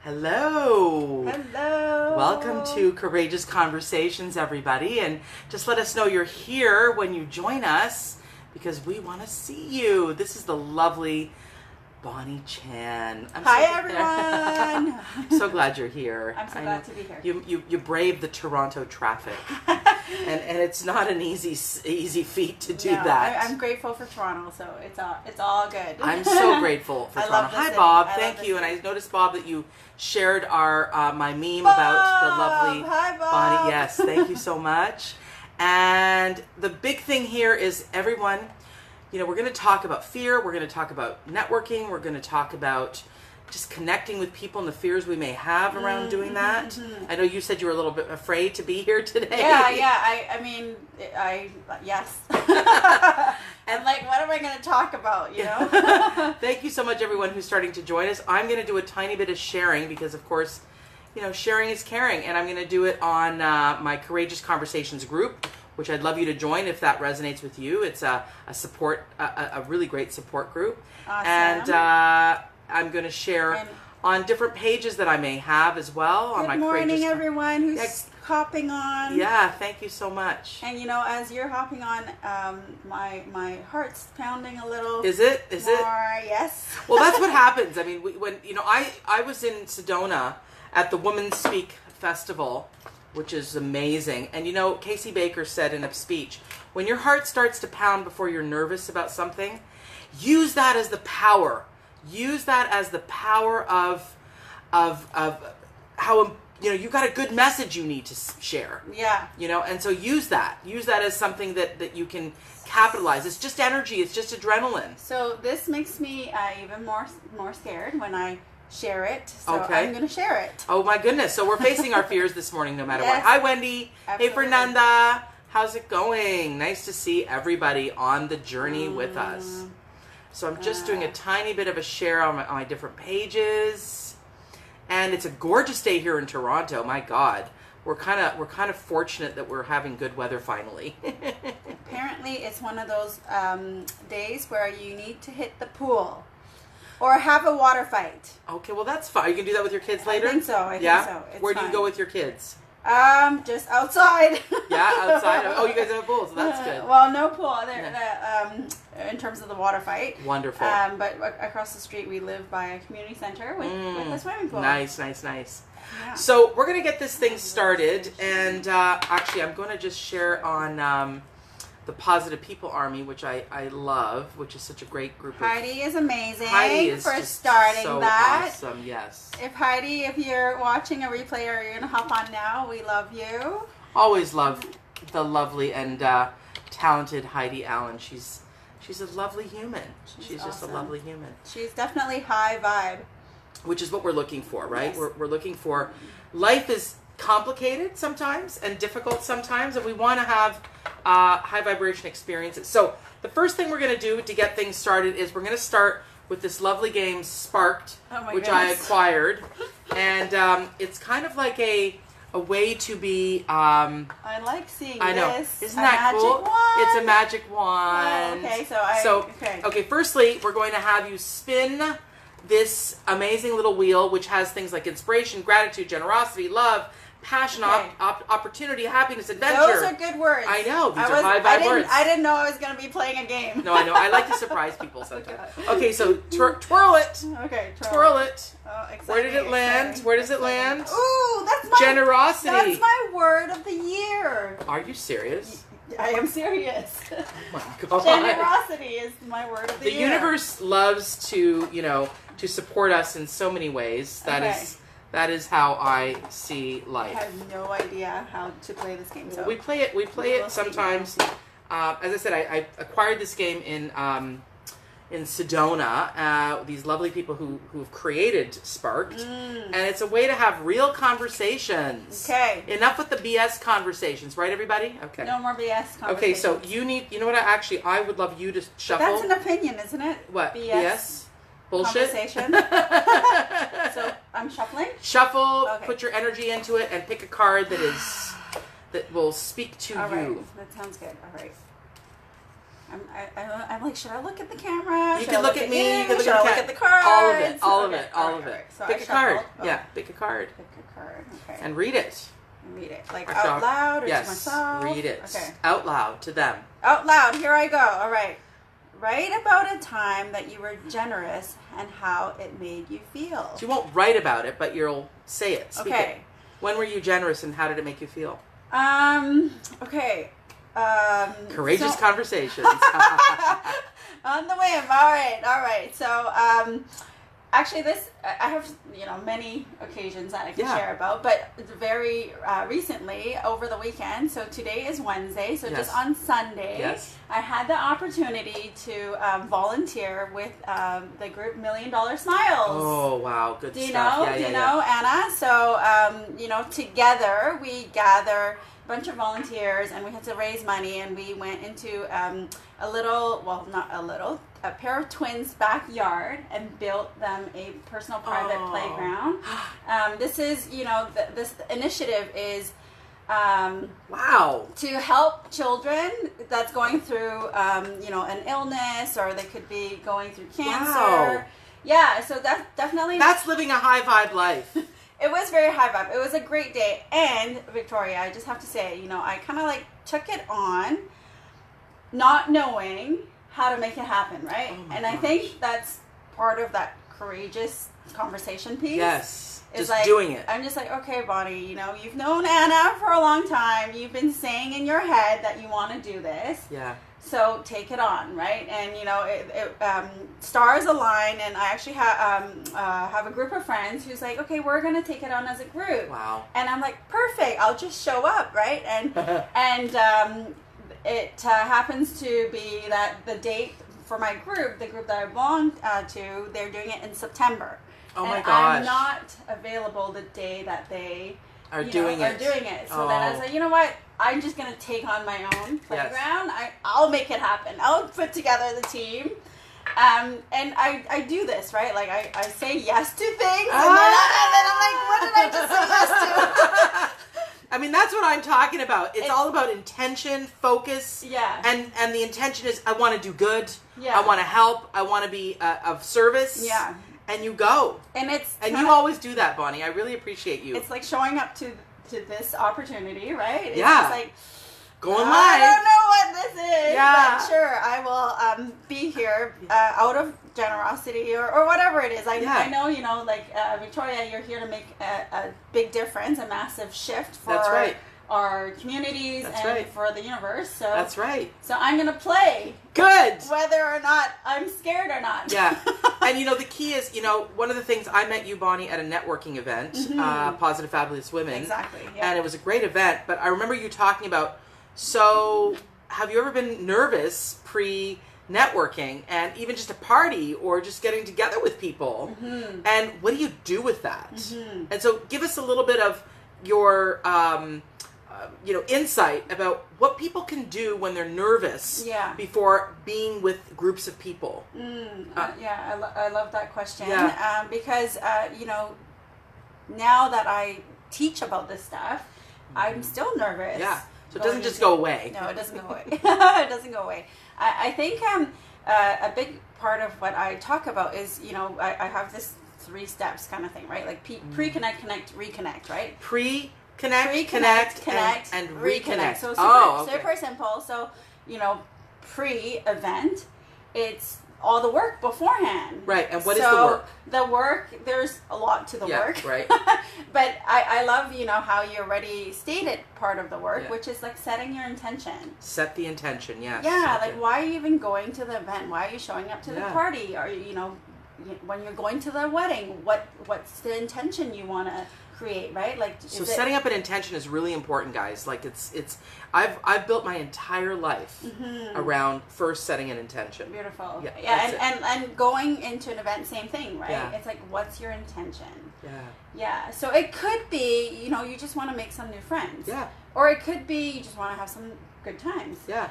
Hello. Hello. Welcome to Courageous Conversations, everybody. And just let us know you're here when you join us because we want to see you. This is the lovely Bonnie Chan. Hi, everyone. I'm so glad you're here. I'm so glad to be here. You braved the Toronto traffic. and it's not an easy feat to do that. I'm grateful for Toronto, so it's all good. I'm so grateful for Toronto. Hi, Bob. Thank you. And I noticed, Bob, that you shared my meme about the lovely Hi, Bob. Bonnie. Yes, thank you so much. And the big thing here is everyone, we're going to talk about fear. We're going to talk about networking. We're going to talk about just connecting with people and the fears we may have around doing that. Mm-hmm. I know you said you were a little bit afraid to be here today. Yeah. I mean, yes. And like, what am I going to talk about, Thank you so much, everyone who's starting to join us. I'm going to do a tiny bit of sharing because, of course, sharing is caring. And I'm going to do it on my Courageous Conversations group, which I'd love you to join if that resonates with you. It's a really great support group. Awesome. And I'm going to share on different pages that I may have as well. On my Good morning, everyone who's hopping on. Yeah, thank you so much. And as you're hopping on, my heart's pounding a little. Is it? Yes. Well, that's what happens. I mean, when I was in Sedona at the Women's Speak Festival, which is amazing. And Casey Baker said in a speech, when your heart starts to pound before you're nervous about something, use that as the power. Use that as the power of how you've got a good message you need to share. Yeah. And so use that as something that you can capitalize. It's just energy. It's just adrenaline. So this makes me even more scared when I share it. So okay. I'm going to share it. Oh my goodness. So we're facing our fears this morning no matter Yes. what. Hi, Wendy. Absolutely. Hey, Fernanda. How's it going? Nice to see everybody on the journey with us. So I'm just doing a tiny bit of a share on my different pages. And it's a gorgeous day here in Toronto. My God. We're kind of fortunate that we're having good weather finally. Apparently it's one of those days where you need to hit the pool. Or have a water fight. Okay, well that's fine. You can do that with your kids later? I think so. I think so. It's Where do fine. you go with your kids? Just outside. Yeah, outside. Oh, you guys have a pool, so that's good. Well, no pool. In terms of the water fight. Wonderful. But across the street, we live by a community center with a swimming pool. Nice. Yeah. So we're going to get this thing started, and actually I'm going to just share on the Positive People Army, which I love, which is such a great group. Heidi is amazing. Heidi is for just starting so that. Awesome, yes. If you're watching a replay or you're going to hop on now, we love you. Always love the lovely and talented Heidi Allen. She's a lovely human. She's awesome. Just a lovely human. She's definitely high vibe. Which is what we're looking for, right? Yes. We're looking for, life is complicated sometimes and difficult sometimes, and we want to have high vibration experiences. So the first thing we're going to do to get things started is we're going to start with this lovely game Sparked, which I acquired, and it's kind of like a way to be. I like seeing I know. this. Isn't that cool? Wand. It's a magic wand. Oh, okay, okay. Firstly, we're going to have you spin this amazing little wheel, which has things like inspiration, gratitude, generosity, love, passion, opportunity, happiness, adventure. Those are good words. I know. These are high vibe words. I didn't know I was going to be playing a game. No, I know. I like to surprise people sometimes. Okay, so twirl it. Okay, twirl it. Oh, exciting, Where did it land? exciting, Where does it land? Ooh, that's my generosity. That's my word of the year. Are you serious? I am serious. Oh my God. Generosity is my word of the year. The universe loves to, to support us in so many ways. That is how I see life. I have no idea how to play this game. So we play it sometimes. As I said, I acquired this game in Sedona. These lovely people who've created Sparked, and it's a way to have real conversations. Okay. Enough with the BS conversations, right, everybody? Okay. No more BS conversations. Okay, so you know what? I would love you to shuffle. That's an opinion, isn't it? What? BS? Bullshit. Conversation. So I'm shuffling. Shuffle. Okay. Put your energy into it and pick a card that will speak to All you. right. That sounds good. All right. I'm like, should I look at the camera? You can look at me. You can look should I look at at the cards? All of it. So Pick a card. Yeah, pick a card. Pick a card. Okay. And read it. Read it like out loud or to myself. Read it. Okay. Out loud to them. Out loud. Here I go. All right. Write about a time that you were generous and how it made you feel. So you won't write about it, but you'll say it. Speak Okay. it. When were you generous and how did it make you feel? Okay. Courageous conversations. On the whim. All right. So, actually, I have many occasions that I can share about, but very recently over the weekend. So today is Wednesday. So just on Sunday, I had the opportunity to volunteer with the group $1 Million Smiles. Oh wow, good stuff. Yeah, do you know, Anna? So together we gather a bunch of volunteers and we had to raise money, and we went into a pair of twins' backyard and built them a personal private playground. This is, this initiative is wow, to help children that's going through, an illness, or they could be going through cancer. Wow. Yeah, so that's living a high vibe life. It was very high vibe. It was a great day. And Victoria, I just have to say, I kind of took it on, not knowing how to make it happen, right? Oh and I think that's part of that courageous conversation piece. Yes. It's just doing it. I'm just like, okay, Bonnie, you've known Anna for a long time. You've been saying in your head that you want to do this. Yeah. So take it on, right? And stars align, and I actually have a group of friends who's like, okay, we're gonna take it on as a group. Wow. And I'm like, perfect. I'll just show up, right? And it happens to be that the date for my group, the group that I belong to, they're doing it in September. Oh my and gosh. I'm not available the day that they are doing it. So then I was like, you know what? I'm just going to take on my own playground. I'll make it happen. I'll put together the team. And I do this, right? Like I say yes to things, and then I'm like, what did I just say yes to? I mean, that's what I'm talking about. It's all about intention, focus. Yeah. And the intention is, I want to do good. Yeah. I want to help. I want to be of service. Yeah. And you go. And you always do that, Bonnie. I really appreciate you. It's like showing up to this opportunity, right? It's just like going live. I don't know what this is. Yeah. But sure, I will be here out of generosity or whatever it is. I know, Victoria, you're here to make a big difference, a massive shift for our communities for the universe. So that's right. So I'm going to play. Good. Whether or not I'm scared or not. Yeah. And the key is, one of the things, I met you, Bonnie, at a networking event, Positive Fabulous Women. Exactly. Yeah. And it was a great event, but I remember you talking about, so have you ever been nervous pre-networking and even just a party or just getting together with people? Mm-hmm. And what do you do with that? Mm-hmm. And so give us a little bit of your insight about what people can do when they're nervous before being with groups of people. I love that question. Yeah. Because now that I teach about this stuff, I'm still nervous. Yeah. So it doesn't just go away. No, it doesn't go away. It doesn't go away. I think a big part of what I talk about is, I have this 3 steps kind of thing, right? Like pre-connect, connect, reconnect, right? Connect, and reconnect. So super simple. So, pre-event, it's all the work beforehand. Right, and what is the work? The work, there's a lot to the work. Right. But I love, how you already stated part of the work, which is like setting your intention. Set the intention, yes. Yeah, like why are you even going to the event? Why are you showing up to the party? Or, when you're going to the wedding, what's the intention you want to create, right? Like, so setting up an intention is really important, guys. Like I've built my entire life around first setting an intention. Beautiful. And going into an event, same thing, right? Yeah. It's like, what's your intention? Yeah. So it could be, you just want to make some new friends. Yeah. Or it could be you just want to have some good times. Yeah.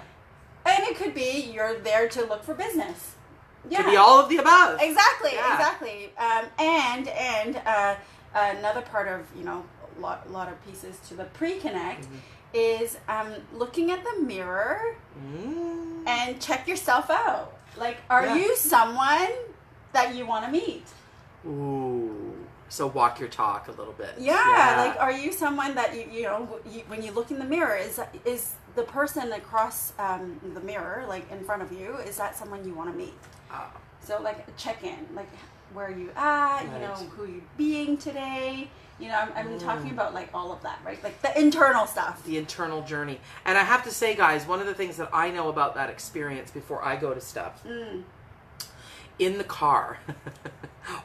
And it could be you're there to look for business. Yeah. Could be all of the above. Exactly. And another part of, a lot of pieces to the pre-connect is looking at the mirror and check yourself out. Like, are you someone that you want to meet? Ooh. So walk your talk a little bit. Yeah. Like, are you someone that when you look in the mirror, is the person across the mirror, like in front of you, is that someone you want to meet? So like check in, like where are you at? Right. You know, who you're being today. You know, I'm talking about like all of that, right? Like the internal stuff. The internal journey. And I have to say, guys, one of the things that I know about that experience before I go to stuff, in the car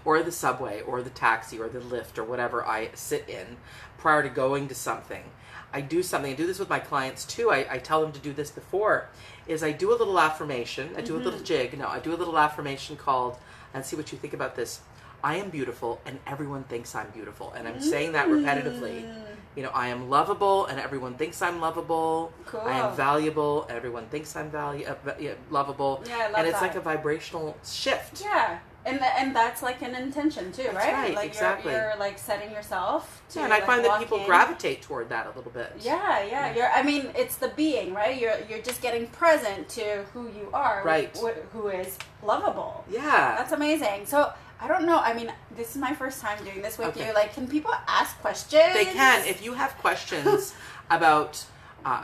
or the subway or the taxi or the lift or whatever I sit in prior to going to something, I do something. I do this with my clients too. I tell them to do this before, is I do a little affirmation. I do a little jig. No, I do a little affirmation called, and see what you think about this, I am beautiful and everyone thinks I'm beautiful. And I'm saying that repetitively. You know, I am lovable and everyone thinks I'm lovable. Cool. I am valuable and everyone thinks I'm lovable. Yeah, I love and it's that. like a vibrational shift. Yeah. And that's like an intention too, That's right? Like exactly. You're like setting yourself to. Yeah, and I like find that people in. gravitate toward that a little bit. Yeah. I mean, it's the being, right? You're just getting present to who you are, right? Who is lovable. Yeah, that's amazing. So I don't know. I mean, this is my first time doing this with you. Like, can people ask questions? They can. If you have questions about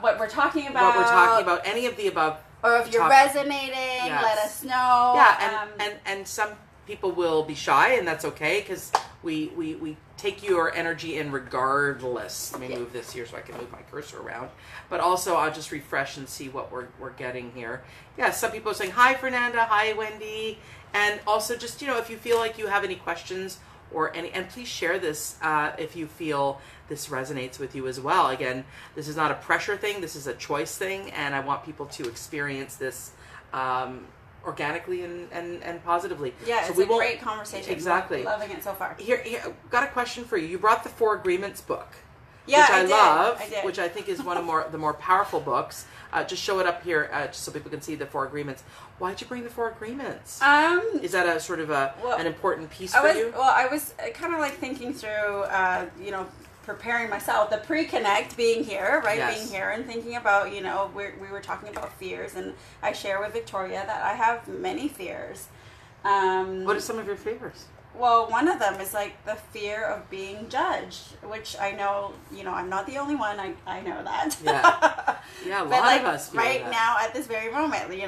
what we're talking about, any of the above, or if you're resonating, let us know. Yeah, and some people will be shy, and that's okay, because we take your energy in regardless. Let me move this here so I can move my cursor around. But also, I'll just refresh and see what we're getting here. Yeah, some people are saying, hi, Fernanda, hi, Wendy. And also just, you know, if you feel like you have any questions or and please share this if you feel this resonates with you as well. Again, this is not a pressure thing. This is a choice thing. And I want people to experience this organically and positively. Yeah, so it's a great conversation. Exactly. Loving it so far. Here, got a question for you. You brought the 4 Agreements book. Yeah, which I love, I did. which I think is one of the more powerful books. Just show it up here, just so people can see the 4 Agreements. Why'd you bring the 4 Agreements? Is that a sort of an important piece for you? Well, I was kind of like thinking through, preparing myself, the pre-connect, being here, right? Yes. Being here and thinking about, we were talking about fears, and I share with Victoria that I have many fears. What are some of your fears? Well, one of them is like the fear of being judged, which I know, I'm not the only one. I know that. Yeah, a lot of us feel right that. now at this very moment, we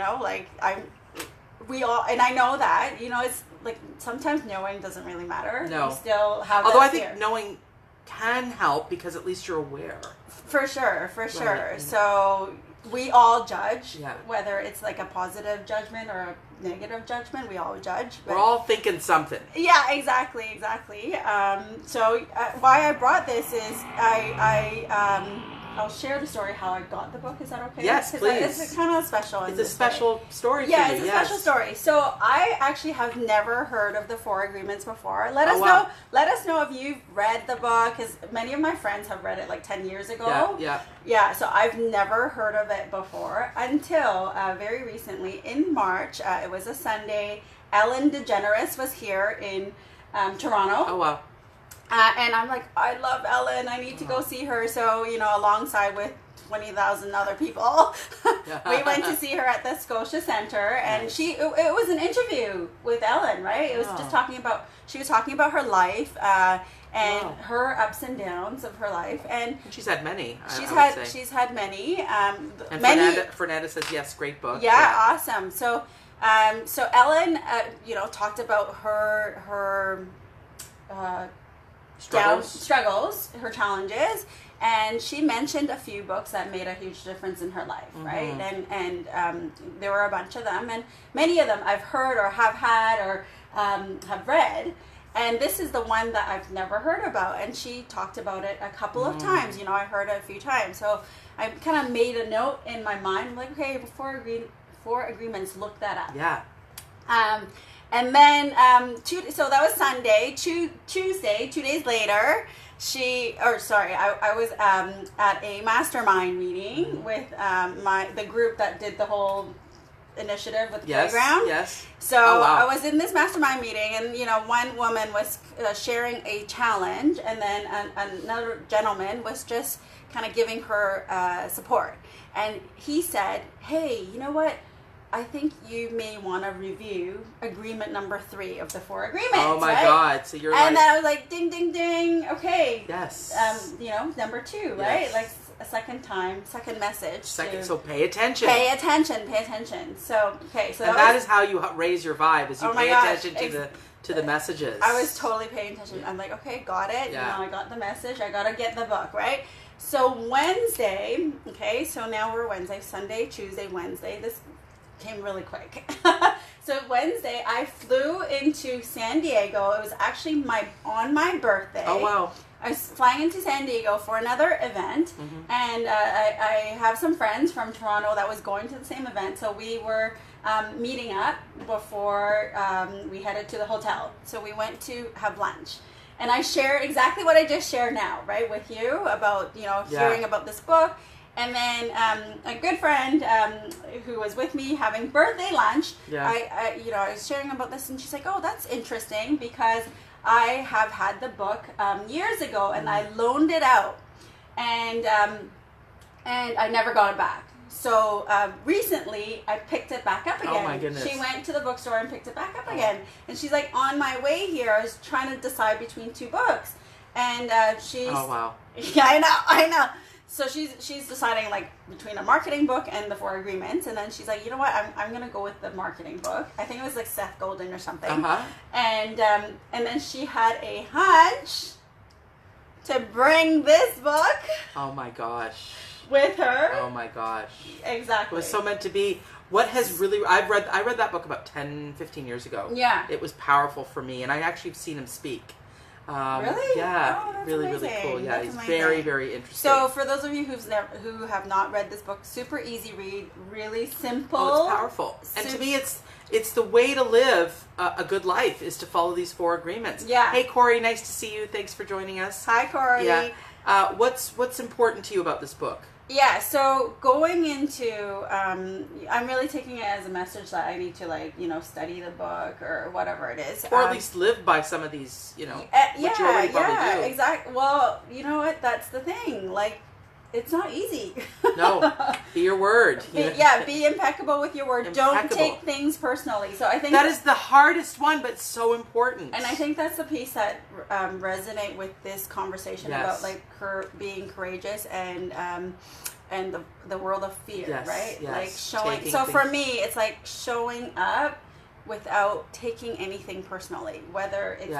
all, and I know that, it's like sometimes knowing doesn't really matter. No. You still have Although that I think fear. knowing can help, because at least you're aware. For sure. Right. So we all judge, Yeah. whether it's like a positive judgment or a negative judgment, we all judge. We're all thinking something. Yeah, exactly. So why I brought this is I'll share the story how I got the book. Is that okay? Yes, please. It's kind of special. It's a special story for you. Yeah, it's a special story. So I actually have never heard of the 4 Agreements before. Let us know if you've read the book, because many of my friends have read it like 10 years ago. Yeah, so I've never heard of it before until very recently in March. It was a Sunday. Ellen DeGeneres was here in Toronto. Oh, wow. And I'm like, I love Ellen. I need to go see her. So, alongside with 20,000 other people, we went to see her at the Scotia Centre. And it was an interview with Ellen, right? It was just she was talking about her life and her ups and downs of her life. And she's had many. She's had many. And Fernanda says, yes, great book. Yeah, awesome. So Ellen, talked about her struggles, her challenges, and she mentioned a few books that made a huge difference in her life, right? And there were a bunch of them, and many of them I've heard or have had or have read, and this is the one that I've never heard about, and she talked about it a couple of times. I heard it a few times, so I kind of made a note in my mind, like, okay, 4 Agreements, look that up. Yeah. And then, so that was Sunday. Tuesday, 2 days later, I was at a mastermind meeting with the group that did the whole initiative with the Yes. playground. Yes. So Oh, wow. I was in this mastermind meeting, and one woman was sharing a challenge, and then another gentleman was just kind of giving her support. And he said, "Hey, you know what? I think you may want to review agreement number 3 of the 4 agreements." Oh my right? God! So you're and then I was like, ding, ding, ding. Okay. yes. Number 2, right? Yes. Like a second message. So pay attention. Pay attention. So so and that is how you raise your vibe. Is you Oh my pay gosh. attention to the messages. I was totally paying attention. I'm like, okay, got it. Yeah. I got the message. I got to get the book, right? So Wednesday, okay, so now we're Wednesday, Sunday, Tuesday, Wednesday. This came really quick. So Wednesday, I flew into San Diego. It was actually on my birthday. Oh, wow. I was flying into San Diego for another event, and I have some friends from Toronto that was going to the same event, so we were meeting up before we headed to the hotel. So we went to have lunch, and I shared exactly what I just shared now, right, with you about hearing about this book. And then a good friend who was with me having birthday lunch, I was sharing about this, and she's like, "Oh, that's interesting because I have had the book years ago, and I loaned it out, and I never got it back. So recently, I picked it back up again." Oh my goodness! She went to the bookstore and picked it back up again, and she's like, "On my way here, I was trying to decide between 2 books, and she's oh wow, yeah, I know." So she's deciding like between a marketing book and the 4 agreements, and then she's like, "You know what? I'm gonna go with the marketing book." I think it was like Seth Godin or something. And then she had a hunch to bring this book. Oh my gosh. With her. Oh my gosh. Exactly. It was so meant to be. What has really I read that book about 10, 15 years ago. Yeah. It was powerful for me, and I actually have seen him speak. Really? Yeah. Oh, that's really, amazing. really cool. Yeah, That's he's amazing. very, very interesting. So for those of you who have not read this book, super easy read, really simple. Oh, it's powerful. And to me, it's the way to live a good life is to follow these 4 agreements. Yeah. Hey, Corey, nice to see you. Thanks for joining us. Hi, Corey. Yeah. What's important to you about this book? Yeah, so going into, I'm really taking it as a message that I need to study the book or whatever it is. Or at least live by some of these, which you already probably do. Exactly. Well, you know what? That's the thing. Like, it's not easy. No, be your word. Be impeccable with your word. Don't take things personally. So I think that is the hardest one, but so important. And I think that's the piece that resonate with this conversation about like her being courageous and the world of fear, right? Yes. Like showing. So for me, it's like showing up without taking anything personally, whether it's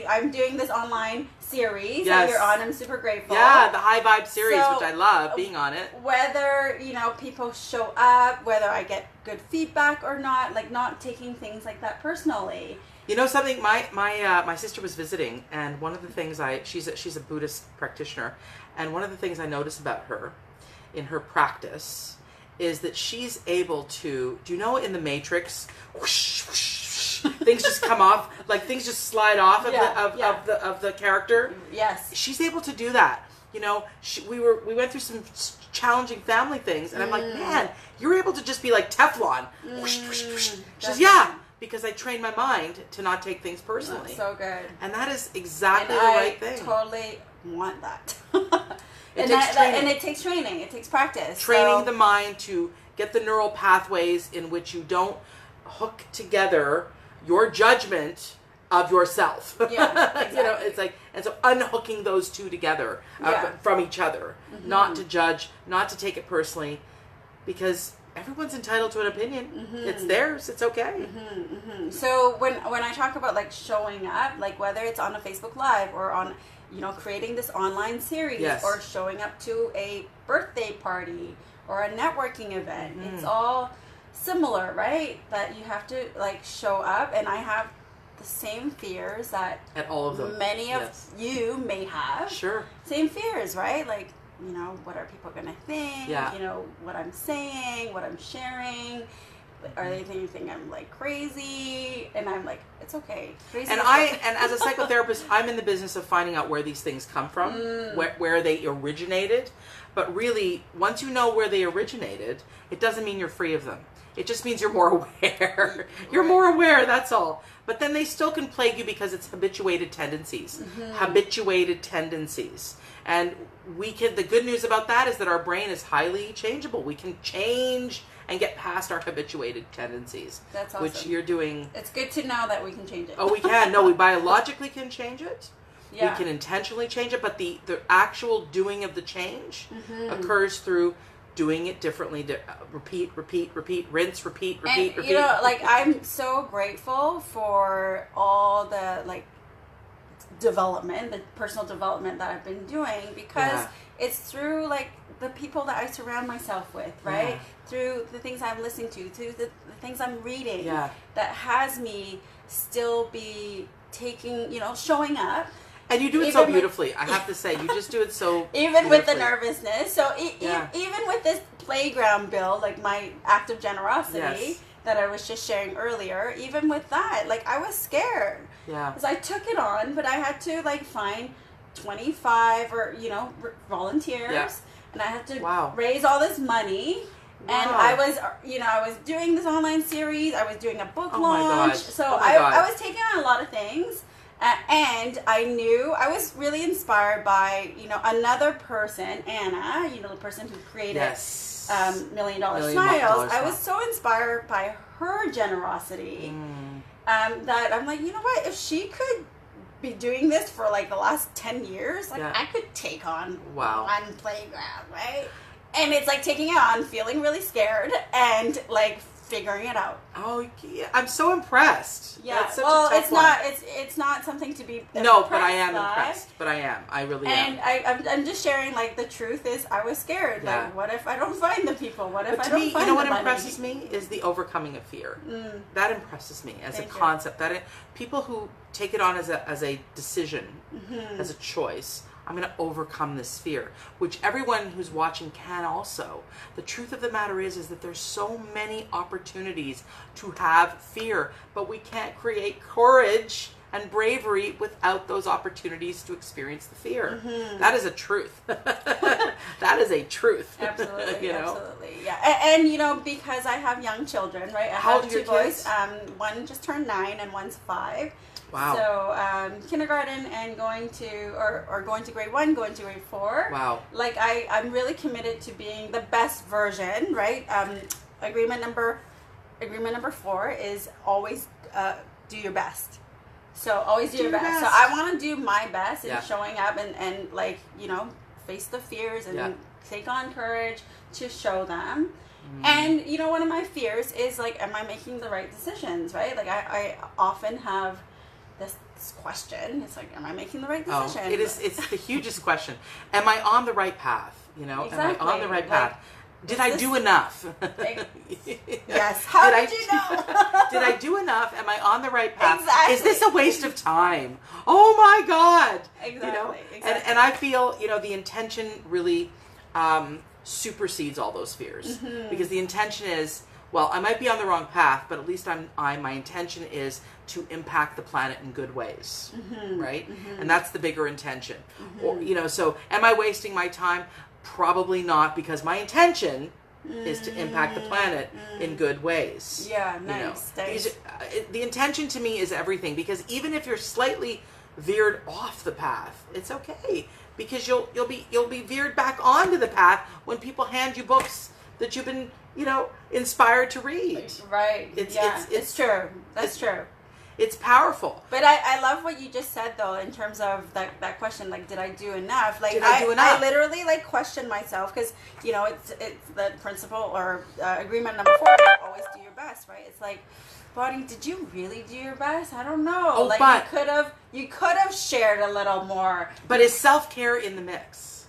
I'm doing this online series that you're on. I'm super grateful. Yeah, the High Vibe series, which I love being on it. Whether people show up, whether I get good feedback or not, like not taking things like that personally. You know something? My sister was visiting, and one of the things she's a Buddhist practitioner, and one of the things I notice about her in her practice is that she's able to, do you know in the Matrix, whoosh, whoosh, things just come off, like things just slide off of the character? Yes. She's able to do that. We went through some challenging family things, and I'm like, man, you're able to just be like Teflon. Whoosh, whoosh, whoosh. She says, yeah, because I trained my mind to not take things personally. That's so good. And that is exactly the right thing. I totally want that. It takes training. And it takes training. It takes practice. Training the mind to get the neural pathways in which you don't hook together your judgment of yourself. Yeah, exactly. It's like, and so unhooking those two together from each other, not to judge, not to take it personally, because everyone's entitled to an opinion. It's theirs. It's okay. So when I talk about like showing up, like whether it's on a Facebook Live or on creating this online series or showing up to a birthday party or a networking event, it's all similar, right? That you have to like show up, and I have the same fears that at all of them. Many of you may have. Sure. Same fears, right? Like, what are people going to think? Yeah. What I'm saying, what I'm sharing. Are they thinking I'm like crazy? And I'm like, it's okay. Crazy and as a psychotherapist, I'm in the business of finding out where these things come from, where they originated. But really, once you know where they originated, it doesn't mean you're free of them. It just means you're more aware. You're more aware, that's all. But then they still can plague you because it's habituated tendencies. Habituated tendencies. And the good news about that is that our brain is highly changeable. We can change and get past our habituated tendencies. That's awesome. Which you're doing. It's good to know that we can change it. Oh, we can. No, we biologically can change it. Yeah. We can intentionally change it, but the actual doing of the change occurs through doing it differently. Repeat, rinse, repeat. You know, like, I'm so grateful for all the, like, development, the personal development that I've been doing, because it's through, like, the people that I surround myself with, right? Through the things I'm listening to, the things I'm reading, that has me still be taking, showing up. And you do it so beautifully. I have to say, you just do it so even with the nervousness. So even with this playground build, like my act of generosity that I was just sharing earlier, even with that, like, I was scared. Yeah. Because I took it on, but I had to, like, find 25 or, volunteers. Yeah. And I had to raise all this money. Wow. And I was, I was doing this online series. I was doing a book launch. So I was taking on a lot of things. And I knew, I was really inspired by, another person, Anna, the person who created $1 Million Smiles. I was so inspired by her generosity that I'm like, you know what, if she could be doing this for like the last 10 years, like I could take on one playground, right? And it's like taking it on, feeling really scared, and like figuring it out. Oh, yeah. I'm so impressed. Yeah. That's such a tough one. It's not something to be No, but I am impressed. But I am. I really am. And I'm just sharing, like, the truth is I was scared. Yeah. Like, what if I don't find the people? What if I don't find the money? You know what impresses me is the overcoming of fear. That impresses me as a concept. People who take it on as a decision, as a choice. I'm going to overcome this fear, which everyone who's watching can also. The truth of the matter is that there's so many opportunities to have fear, but we can't create courage and bravery without those opportunities to experience the fear. That is a truth. That is a truth. Absolutely, absolutely, yeah. And because I have young children, right? I have two boys. One just turned 9 and one's 5. Wow. So kindergarten and going to grade 1, going to grade 4. Wow. Like, I'm really committed to being the best version, right? Agreement number 4 is always do your best. So always do your best. So I want to do my best in showing up and like, face the fears and take on courage to show them. And one of my fears is, like, am I making the right decisions, right? Like, I often have this question. It's like, am I making the right decision? It's the hugest question. Am I on the right path? Exactly. Am I on the right path? Did I do enough? Yes. How did you know? Did I do enough? Am I on the right path? Exactly. Is this a waste of time? Oh my God. Exactly. And I feel, the intention really supersedes all those fears. Because the intention is, well, I might be on the wrong path, but at least my intention is to impact the planet in good ways, right? And that's the bigger intention. Or, so am I wasting my time? Probably not, because my intention is to impact the planet in good ways. Yeah, nice. The intention to me is everything, because even if you're slightly veered off the path, it's okay, because you'll be veered back onto the path when people hand you books that you've been inspired to read. Right. It's true. That's true. It's powerful. But I love what you just said, though, in terms of that question, like, did I do enough? Like, did I do enough? I literally, like, question myself, because, it's the principle or agreement number 4, always do your best, right? It's like, Bonnie, did you really do your best? I don't know. Oh, like, but you could have shared a little more. But is self-care in the mix?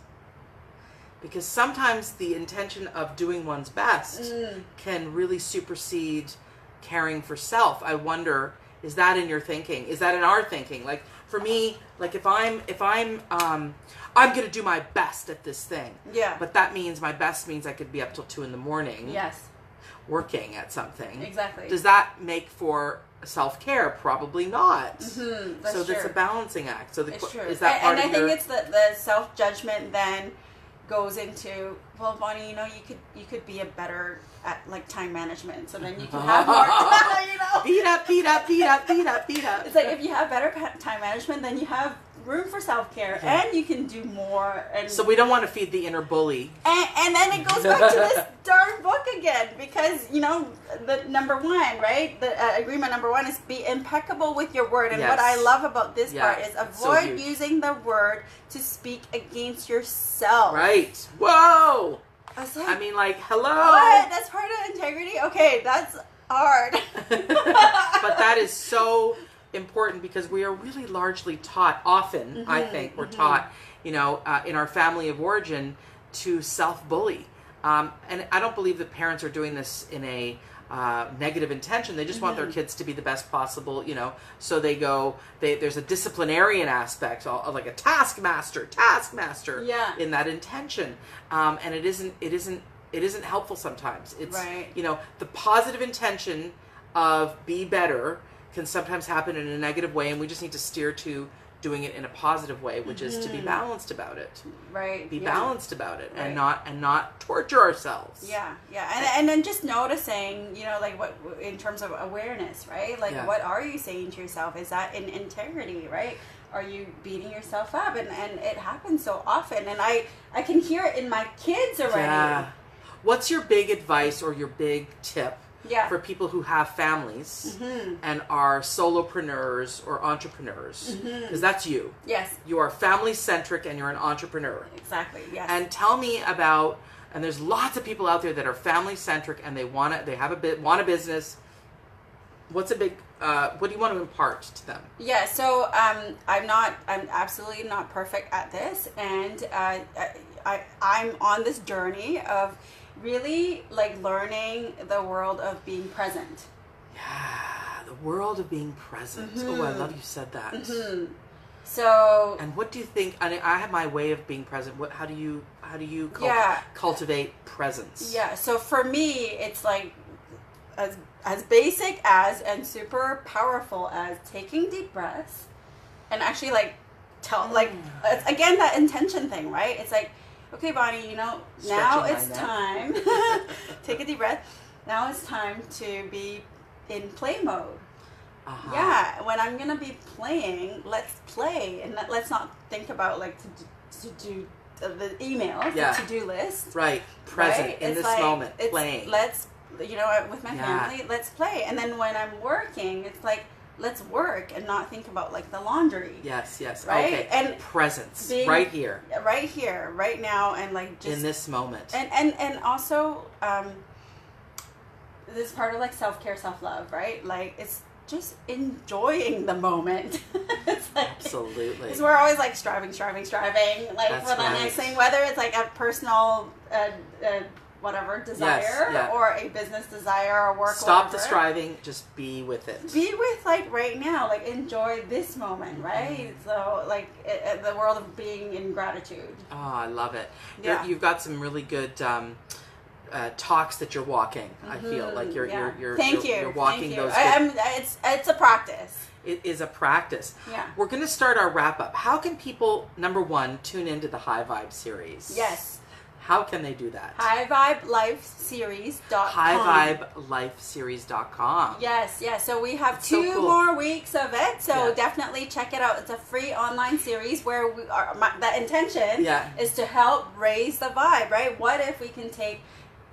Because sometimes the intention of doing one's best can really supersede caring for self. I wonder, is that in your thinking? Is that in our thinking? Like, for me, like, if I'm going to do my best at this thing. Yeah. But that means my best means I could be up till 2 a.m. Yes. working at something. Exactly. Does that make for self-care? Probably not. That's so that's true. a balancing act. So It's true. is that part and of I your... think it's the self-judgment then goes into, well, Bonnie, you could be a better at like time management, so then you can have more time, beat up. It's like if you have better time management, then you have room for self-care, and you can do more. And so we don't want to feed the inner bully. And then it goes back to this darn book again, because the number one, right? The agreement number one is be impeccable with your word. And what I love about this part is avoid using the word to speak against yourself. Right. Whoa. I mean, like, hello. What? That's part of integrity? Okay, that's hard. But that is so important, because we are really largely taught, often, I think, we're taught, in our family of origin to self-bully. And I don't believe that parents are doing this in a negative intention. They just want their kids to be the best possible, so there's a disciplinarian aspect, like a taskmaster in that intention. And it isn't helpful sometimes. It's, the positive intention of be better can sometimes happen in a negative way, and we just need to steer to doing it in a positive way, which is to be balanced about it. Right. Be balanced about it, and not torture ourselves. Yeah. And then just noticing, like what in terms of awareness, right? Like what are you saying to yourself? Is that in integrity, right? Are you beating yourself up? And it happens so often, and I can hear it in my kids already. Yeah. What's your big advice or your big tip for people who have families and are solopreneurs or entrepreneurs? Because that's you. Yes. You are family-centric and you're an entrepreneur. Exactly, yes. And tell me about, and there's lots of people out there that are family-centric and they want a business. What's a big, what do you want to impart to them? Yeah, so I'm absolutely not perfect at this, and I'm on this journey of really like learning the world of being present. Yeah, the world of being present. Oh, I love you said that. So, and what do you think? I have my way of being present. How do you cultivate presence? Yeah. So for me, it's like as basic as and super powerful as taking deep breaths, and actually it's, again, that intention thing, right? It's like, okay, Bonnie, now it's time. Take a deep breath. Now it's time to be in play mode. Yeah, when I'm going to be playing, let's play. And let's not think about like to do the emails, the to-do list. Right, present in this moment, playing. Let's, with my family, let's play. And then when I'm working, it's like, let's work and not think about like the laundry. Yes. Right? Okay. And presence. Right here, right now, and like just in this moment. And also, this part of like self-care, self-love, right? Like it's just enjoying the moment. It's like, absolutely. Because we're always like striving, like that's for the next thing, whether it's like a personal whatever desire or a business desire or work. Stop the striving, just be with it. Be with like right now, like enjoy this moment, right? So like the world of being in gratitude. Oh, I love it. Yeah. You've got some really good talks that you're walking. I feel like you're walking those. It's a practice. It is a practice. Yeah. We're going to start our wrap up. How can people, number one, tune into the High Vibe series? Yes. How can they do that? HighVibeLifeSeries.com. HighVibeLifeSeries.com. Yes. So we have two more weeks of it. So definitely check it out. It's a free online series where the intention is to help raise the vibe, right? What if we can take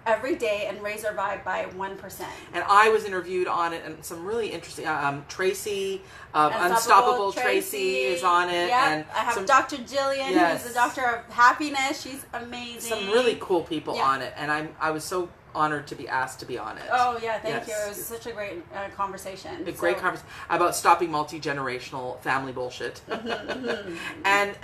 every day and raise our vibe by 1%? And I was interviewed on it, and some really interesting. Tracy, Unstoppable Tracy is on it, and I have Dr. Jillian, who's the doctor of happiness. She's amazing. Some really cool people on it, and I was so honored to be asked to be on it. Oh yeah, thank you. It was such a great conversation. Great conversation about stopping multi-generational family bullshit, and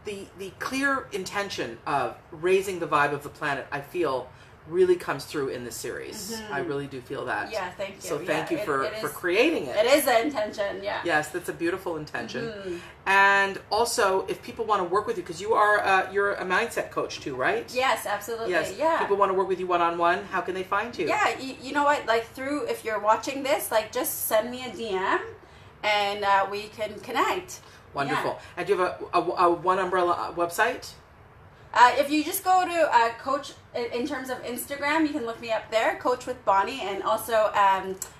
the clear intention of raising the vibe of the planet, I feel, really comes through in this series. I really do feel that. Yeah, thank you. So thank Yeah, you for creating it. It is the intention, yeah. Yes, that's a beautiful intention. And also, if people want to work with you, because you're a mindset coach too, right? Yes, absolutely. Yes. Yeah. People want to work with you one-on-one. How can they find you? Yeah, you know what? Like if you're watching this, like just send me a DM, and we can connect. Wonderful. Yeah. And do you have a One Umbrella website? If you just go to Coach, in terms of Instagram, you can look me up there, Coach with Bonnie, and also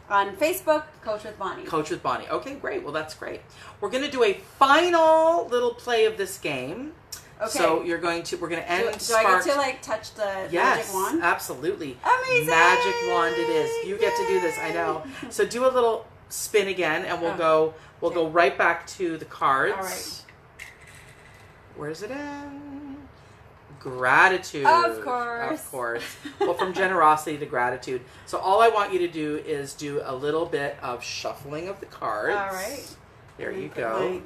on Facebook, Coach with Bonnie. Coach with Bonnie. Okay, great. Well, that's great. We're going to do a final little play of this game. Okay. So we're going to end. Do I get to like touch the magic wand? Yes, absolutely. Amazing. Magic wand it is. You get to do this. I know. So do a little spin again, and we'll go right back to the cards. All right. Where's it in? Gratitude. Of course. Of course. Well, from generosity to gratitude. So all I want you to do is do a little bit of shuffling of the cards. All right. There you go.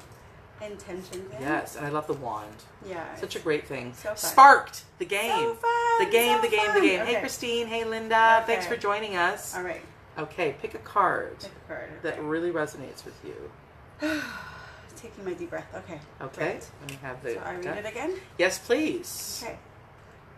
Intention. Yes, and I love the wand. Yeah. Such a great thing. So fun. Sparked the game. So fun. The game, so the game, fun. the game. Okay. Hey, Christine. Hey, Linda. Okay. Thanks for joining us. All right. Okay, pick a card. Pick a card. Okay. That really resonates with you. Taking my deep breath. Okay. Okay. Great. Let me have the. So I read it again? Yes, please. Okay.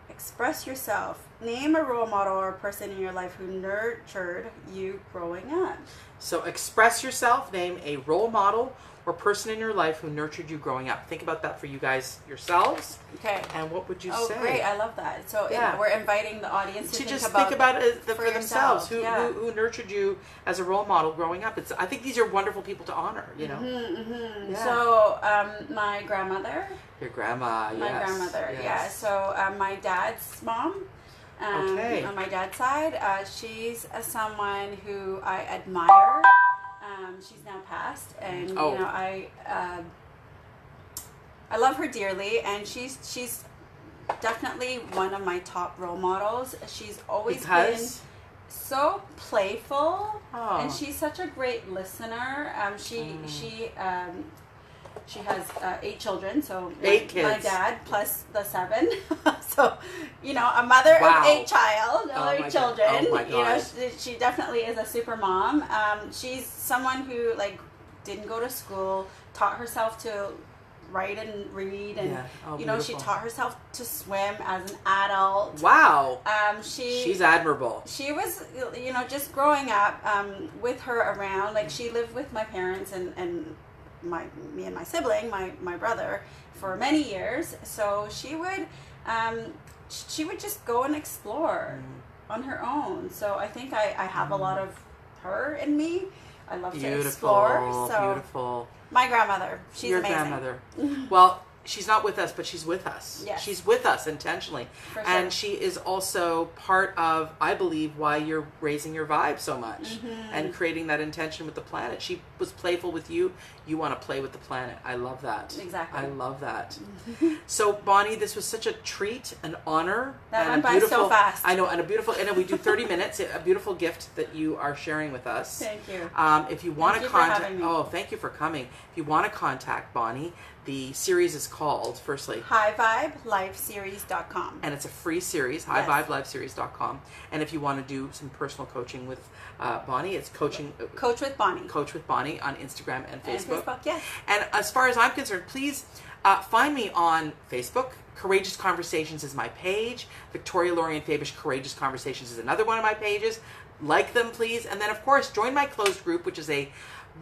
Express yourself. Name a role model or person in your life who nurtured you growing up. So express yourself. Name a role model or person in your life who nurtured you growing up. Think about that for you guys yourselves. Okay. And what would you say? Oh, great. I love that. So we're inviting the audience to just think about it for themselves. Who nurtured you as a role model growing up? I think these are wonderful people to honor, you know. Yeah. So my grandmother. Your grandma, yes. My grandmother, yes. yeah. So my dad's mom. Okay. On my dad's side, she's someone who I admire. She's now passed, and you know I love her dearly, and she's definitely one of my top role models. She's always been so playful, and she's such a great listener. She has 8 children, so 8 kids. My dad plus the 7. So, you know, a mother of 8 children. Oh my God. You know, she definitely is a super mom. She's someone who like didn't go to school, taught herself to write and read, and you know, she taught herself to swim as an adult. Wow. She's admirable. She was, you know, just growing up with her around. Like she lived with my parents and me and my sibling, my brother, for many years. So she would just go and explore on her own. So I think I have a lot of her in me. I love to explore. So beautiful. My grandmother, she's amazing. Your grandmother. Well, she's not with us, but she's with us. Yes. She's with us intentionally. For sure. And she is also part of, I believe, why you're raising your vibe so much and creating that intention with the planet. She was playful with you. You want to play with the planet. I love that. Exactly. I love that. So, Bonnie, this was such a treat, an honor. That went by so fast. I know, and we do 30 minutes, a beautiful gift that you are sharing with us. Thank you. If you want to contact, thank you for coming. If you want to contact Bonnie, the series is called, firstly, HighVibeLifeSeries.com. And it's a free series, HighVibeLifeSeries.com. And if you want to do some personal coaching with Bonnie, it's Coach with Bonnie. Coach with Bonnie on Instagram and Facebook. Yes. And as far as I'm concerned, please find me on Facebook. Courageous Conversations is my page. Victoria Lorian Fabish Courageous Conversations is another one of my pages. Like them, please. And then, of course, join my closed group, which is a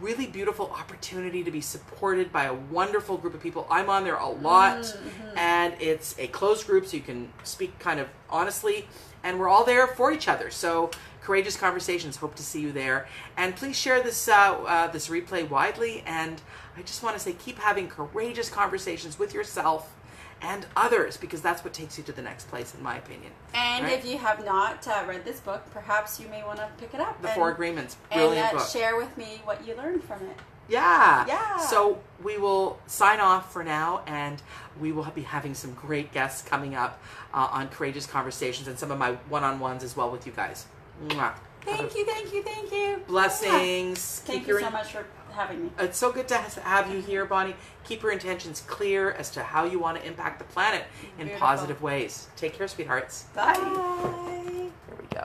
really beautiful opportunity to be supported by a wonderful group of people. I'm on there a lot, and it's a closed group, so you can speak kind of honestly, and we're all there for each other. So, Courageous Conversations, hope to see you there. And please share this this replay widely, and I just want to say, keep having courageous conversations with yourself and others, because that's what takes you to the next place, in my opinion. And if you have not read this book, perhaps you may want to pick it up. The 4 Agreements, brilliant book. And share with me what you learned from it. Yeah. So we will sign off for now, and we will be having some great guests coming up on Courageous Conversations and some of my one-on-ones as well with you guys. Mwah. Thank you. Blessings. Thank you so much for having me. It's so good to have you here, Bonnie. Keep your intentions clear as to how you want to impact the planet in positive ways. Take care, sweethearts. Bye.